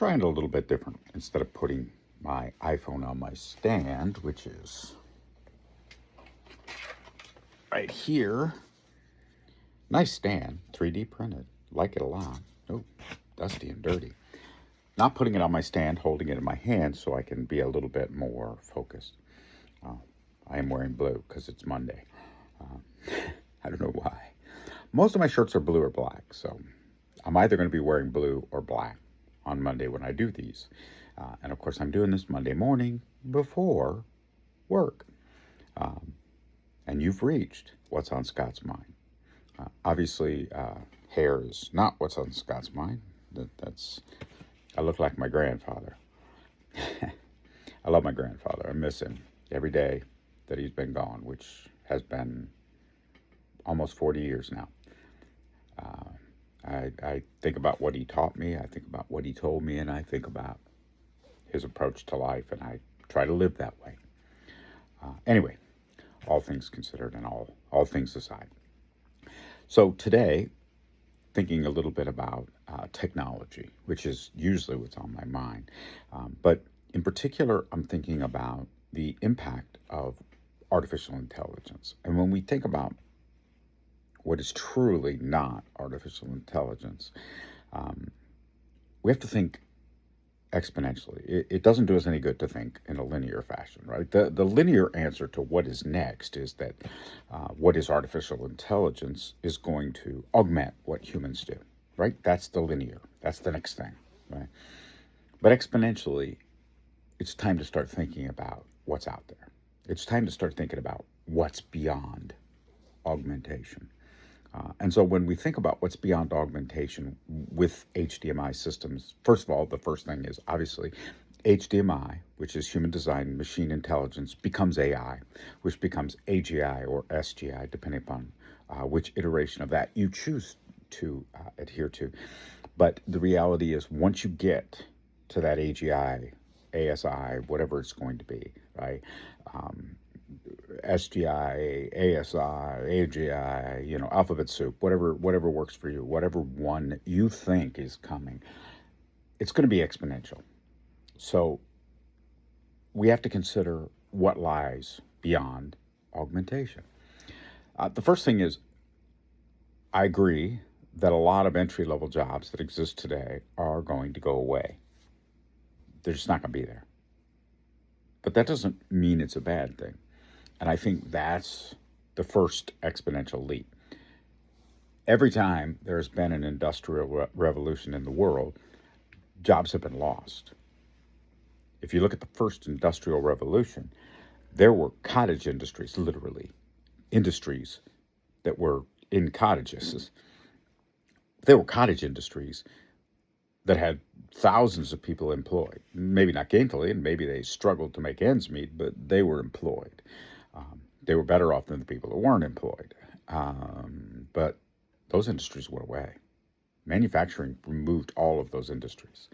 trying it a little bit different. Instead of putting my iPhone on my stand, which is right here, nice stand, 3D printed, like it a lot. Oh, dusty and dirty. Not putting it on my stand, holding it in my hand so I can be a little bit more focused. I am wearing blue because it's Monday. I don't know why. Most of my shirts are blue or black, so I'm either going to be wearing blue or black on Monday when I do these. And of course, I'm doing this Monday morning before work. And you've reached what's on Scott's mind. Obviously, hair is not what's on Scott's mind. I look like my grandfather. I love my grandfather. I miss him every day that he's been gone, which has been almost 40 years now. I think about what he taught me, I think about what he told me, and I think about his approach to life, and I try to live that way. Anyway, all things considered and all things aside. So today, thinking a little bit about technology, which is usually what's on my mind. But in particular, I'm thinking about the impact of artificial intelligence. And when we think about what is truly not artificial intelligence, we have to think exponentially. It doesn't do us any good to think in a linear fashion, right? The linear answer to what is next is that what is artificial intelligence is going to augment what humans do, right? That's the linear. That's the next thing, right? But exponentially, it's time to start thinking about what's out there. It's time to start thinking about what's beyond augmentation. And so when we think about what's beyond augmentation with HDMI systems, first of all, the first thing is obviously HDMI, which is human design machine intelligence, becomes AI, which becomes AGI or SGI, depending upon which iteration of that you choose to adhere to. But the reality is once you get to that AGI, ASI, whatever it's going to be, right? SGI, ASI, AGI, alphabet soup, whatever works for you, whatever one you think is coming, it's going to be exponential. So we have to consider what lies beyond augmentation. The first thing is, I agree that a lot of entry-level jobs that exist today are going to go away. They're just not going to be there. But that doesn't mean it's a bad thing. And I think that's the first exponential leap. Every time there's been an industrial revolution in the world, jobs have been lost. If you look at the first industrial revolution, there were cottage industries, literally, industries that were in cottages. There were cottage industries that had thousands of people employed. Maybe not gainfully, and maybe they struggled to make ends meet, but they were employed. They were better off than the people that weren't employed. But those industries went away. Manufacturing removed all of those industries.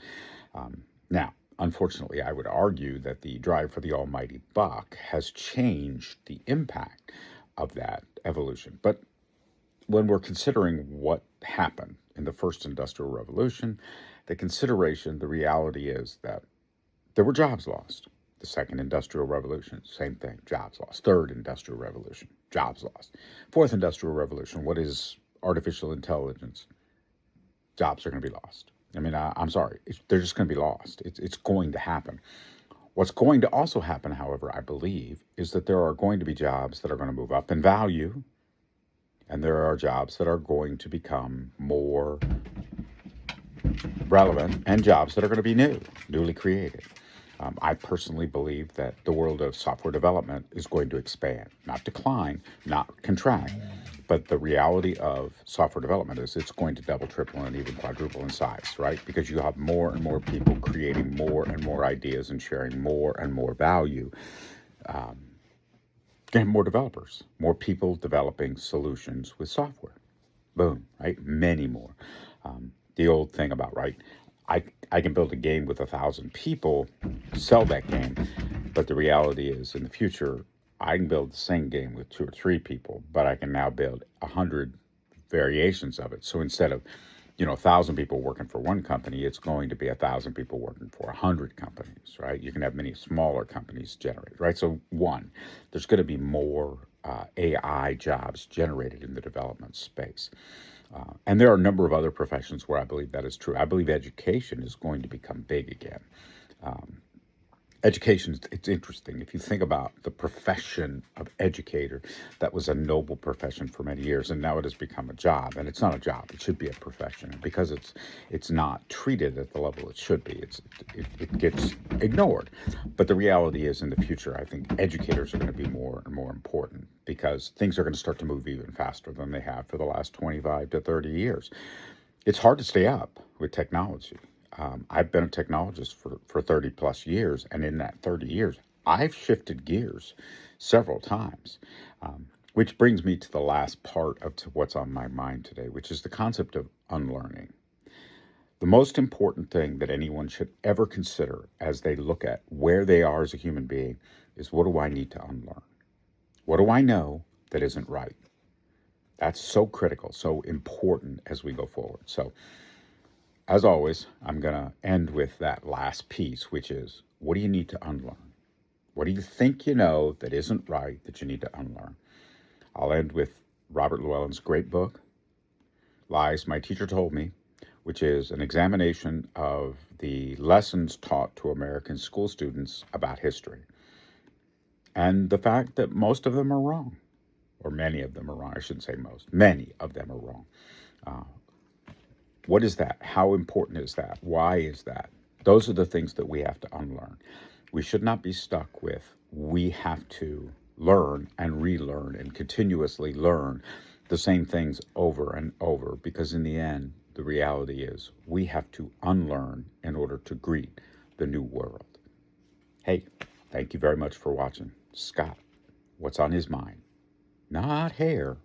Now, unfortunately, I would argue that the drive for the almighty buck has changed the impact of that evolution. But when we're considering what happened in the first industrial revolution, the reality is that there were jobs lost. The second industrial revolution, same thing, jobs lost. Third industrial revolution, jobs lost. Fourth industrial revolution, what is artificial intelligence? Jobs are going to be lost. I mean, I'm sorry, they're just going to be lost. It's going to happen. What's going to also happen, however, I believe, is that there are going to be jobs that are going to move up in value, and there are jobs that are going to become more relevant, and jobs that are going to be newly created. I personally believe that the world of software development is going to expand, not decline, not contract. But the reality of software development is it's going to double, triple, and even quadruple in size, right? Because you have more and more people creating more and more ideas and sharing more and more value. And more developers, more people developing solutions with software. Boom, right? Many more. The old thing about, right, I can build a game with 1,000 people, sell that game, but the reality is in the future, I can build the same game with 2 or 3 people, but I can now build 100 variations of it. So instead of 1,000 people working for one company, it's going to be 1,000 people working for 100 companies, right? You can have many smaller companies generate, right? So one, there's going to be more AI jobs generated in the development space. And there are a number of other professions where I believe that is true. I believe education is going to become big again. Education, it's interesting. If you think about the profession of educator, that was a noble profession for many years, and now it has become a job. And it's not a job; it should be a profession. And because it's not treated at the level it should be, it gets ignored. But the reality is, in the future, I think educators are going to be more and more important because things are going to start to move even faster than they have for the last 25 to 30 years. It's hard to stay up with technology. I've been a technologist for 30 plus years, and in that 30 years, I've shifted gears several times, which brings me to the last part of what's on my mind today, which is the concept of unlearning. The most important thing that anyone should ever consider as they look at where they are as a human being is, what do I need to unlearn? What do I know that isn't right? That's so critical, so important as we go forward. So, as always, I'm going to end with that last piece, which is, what do you need to unlearn? What do you think you know that isn't right that you need to unlearn? I'll end with Robert Llewellyn's great book, Lies My Teacher Told Me, which is an examination of the lessons taught to American school students about history. And the fact that most of them are wrong, or many of them are wrong. I shouldn't say most. Many of them are wrong. What is that? How important is that? Why is that? Those are the things that we have to unlearn. We should not be stuck with, we have to learn and relearn and continuously learn the same things over and over, because in the end, the reality is we have to unlearn in order to greet the new world. Hey, thank you very much for watching. Scott, what's on his mind? Not hair.